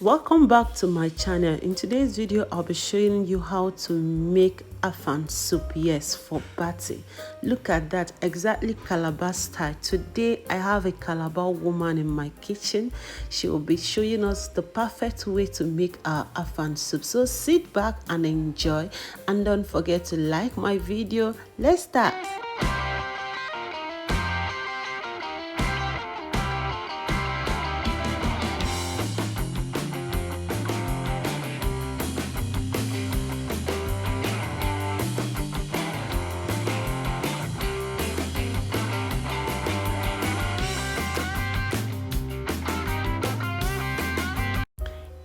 Welcome back to my channel. In today's video I'll be showing you how to make Afang soup, yes, for party. Look at that, exactly Calabar style. Today I have a Calabar woman in my kitchen. She will be showing us the perfect way to make our Afang soup. So sit back and enjoy, and don't forget to like my video. Let's start.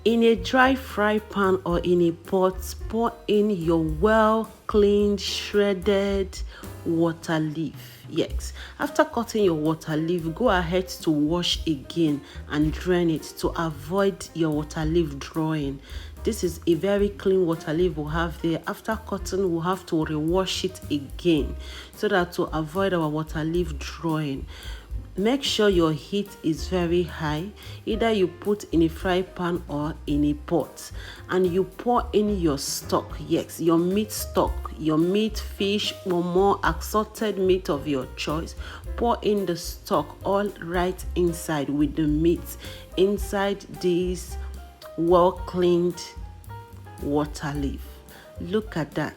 In a dry fry pan or in a pot, pour in your well cleaned shredded water leaf. Yes, after cutting your water leaf, go ahead to wash again and drain it to avoid your water leaf drawing. This is a very clean water leaf we'll have there. After cutting, we'll have to rewash it again so that to avoid our water leaf drawing. Make sure your heat is very high. Either you put in a fry pan or in a pot, and you pour in your stock. Yes, your meat stock, your meat, fish, or more assorted meat of your choice. Pour in the stock all right inside with the meat inside this well cleaned water leaf. Look at that.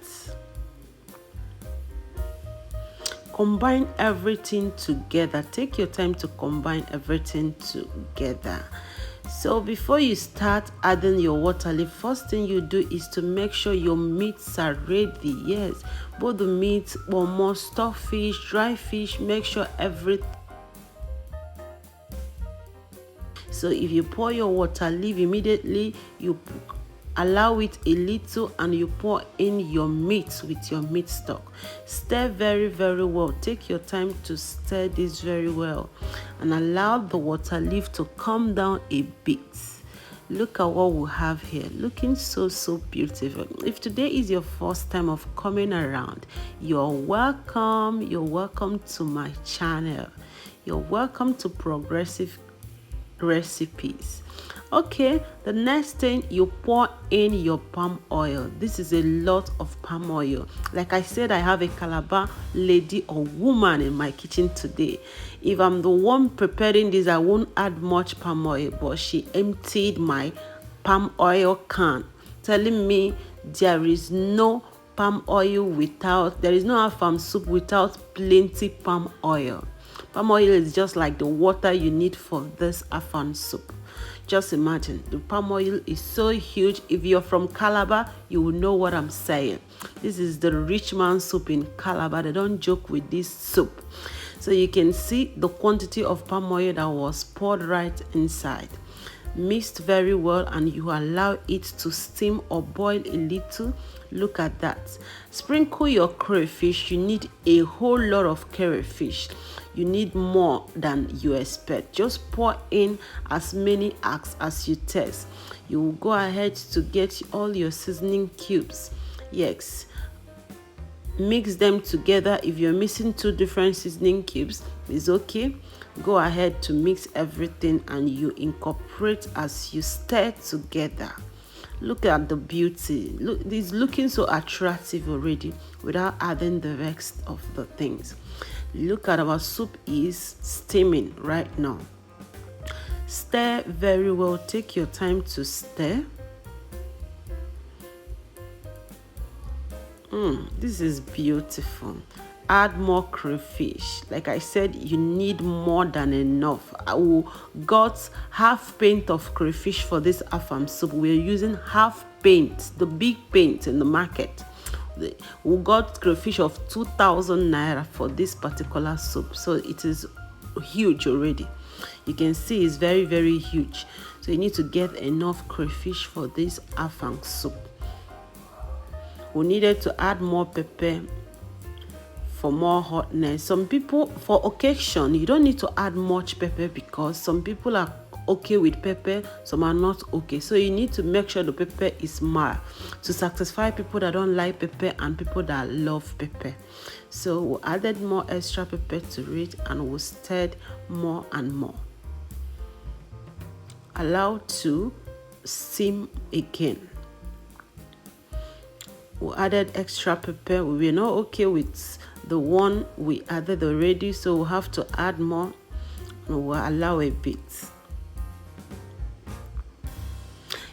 Combine everything together. Take your time to combine everything together. So before you start adding your water leaf, first thing you do is to make sure your meats are ready. Yes, both the meat or more stock fish, dry fish, make sure everything. So if you pour your water leaf, immediately you allow it a little and you pour in your meat with your meat stock. Stir very well. Take your time to stir this very well and allow the water leaf to come down a bit. Look at what we have here, looking so beautiful. If today is your first time of coming around, you're welcome to my channel. You're welcome to Progressive Recipes. Okay, the next thing, you pour in your palm oil. This is a lot of palm oil. Like I said, I have a Calabar lady or woman in my kitchen today. If I'm the one preparing this, I won't add much palm oil, but she emptied my palm oil can, telling me there is no palm oil without, there is no Afang soup without plenty palm oil. Palm oil is just like the water you need for this Afang soup. Just imagine, the palm oil is so huge. If you're from Calabar, you will know what I'm saying. This is the rich man soup in Calabar. They don't joke with this soup. So you can see the quantity of palm oil that was poured right inside. Mixed very well, and you allow it to steam or boil a little. Look at that. Sprinkle your crayfish. You need a whole lot of crayfish. You need more than you expect. Just pour in as many as you taste. You will go ahead to get all your seasoning cubes. Yes, mix them together. If you're missing 2 different seasoning cubes, it's okay. Go ahead to mix everything and you incorporate as you stir together. Look at the beauty. Look, it's looking so attractive already without adding the rest of the things. Look at our soup is steaming right now. Stir very well. Take your time to stir. This is beautiful. Add more crayfish. Like I said, you need more than enough. I got half pint of crayfish for this Afang soup. We're using half pint, the big pint in the market. We got crayfish of 2,000 naira for this particular soup, so it is huge already. You can see it's very huge. So you need to get enough crayfish for this Afang soup. We needed to add more pepper for more hotness. Some people, for occasion, you don't need to add much pepper because some people are okay with pepper, some are not okay. So you need to make sure the pepper is mild to satisfy people that don't like pepper and people that love pepper. So we added more extra pepper to it and we stirred more and more. Allow to steam again. We added extra pepper. We were not okay with the one we added already, so we'll have to add more, and we'll allow a bit.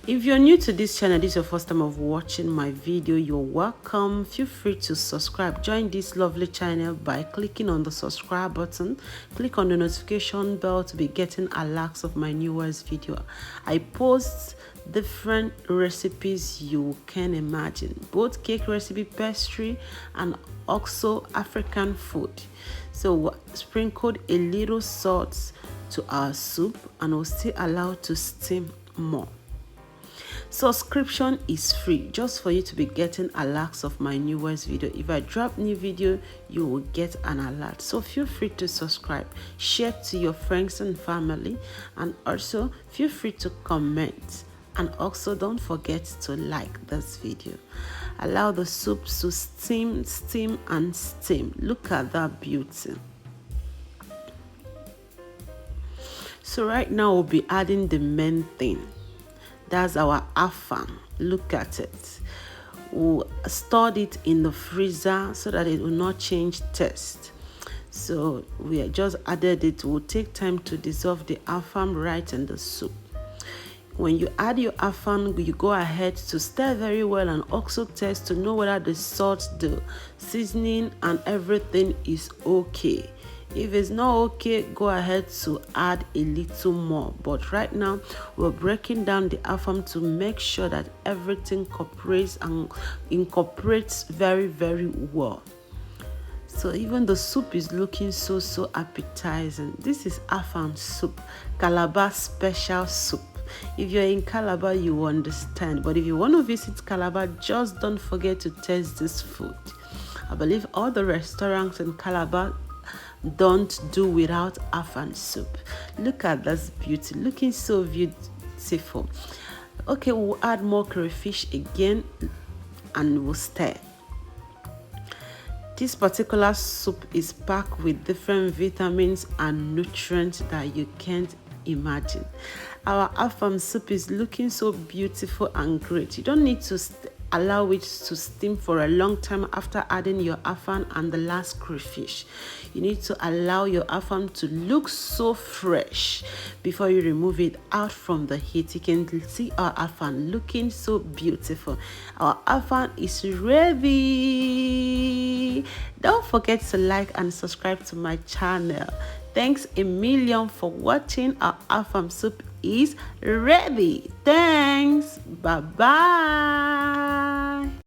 If you're new to this channel, this is your first time of watching my video, you're welcome. Feel free to subscribe. Join this lovely channel by clicking on the subscribe button. Click on the notification bell to be getting alerts of my newest video. I post different recipes you can imagine, both cake recipe, pastry, and also African food. So we sprinkled a little salt to our soup, and we'll still allow to steam more. Subscription is free, just for you to be getting alerts of my newest video. If I drop new video, you will get an alert. So feel free to subscribe, share to your friends and family, and also feel free to comment. And also don't forget to like this video. Allow the soup to steam, and steam. Look at that beauty. So right now we'll be adding the main thing. That's our afang. Look at it. We'll store it in the freezer so that it will not change taste. So we just added it. It will take time to dissolve the afang right in the soup. When you add your afang, you go ahead to stir very well and also test to know whether the salt, the seasoning, and everything is okay. If it's not okay, go ahead to add a little more. But right now, we're breaking down the afang to make sure that everything incorporates very, very well. So even the soup is looking so appetizing. This is afang soup, Calabar special soup. If you're in Calabar, you will understand. But if you want to visit Calabar, just don't forget to taste this food. I believe all the restaurants in Calabar don't do without afang soup. Look at this beauty, looking so beautiful. Okay, we'll add more crayfish again and we'll stir. This particular soup is packed with different vitamins and nutrients that you can't imagine. Our afang soup is looking so beautiful and great. You don't need to allow it to steam for a long time after adding your afang and the last crayfish. You need to allow your afang to look so fresh before you remove it out from the heat. You can see our afang looking so beautiful. Our afang is ready. Don't forget to like and subscribe to my channel. Thanks a million for watching. Our afang soup is ready. Thanks. Bye-bye.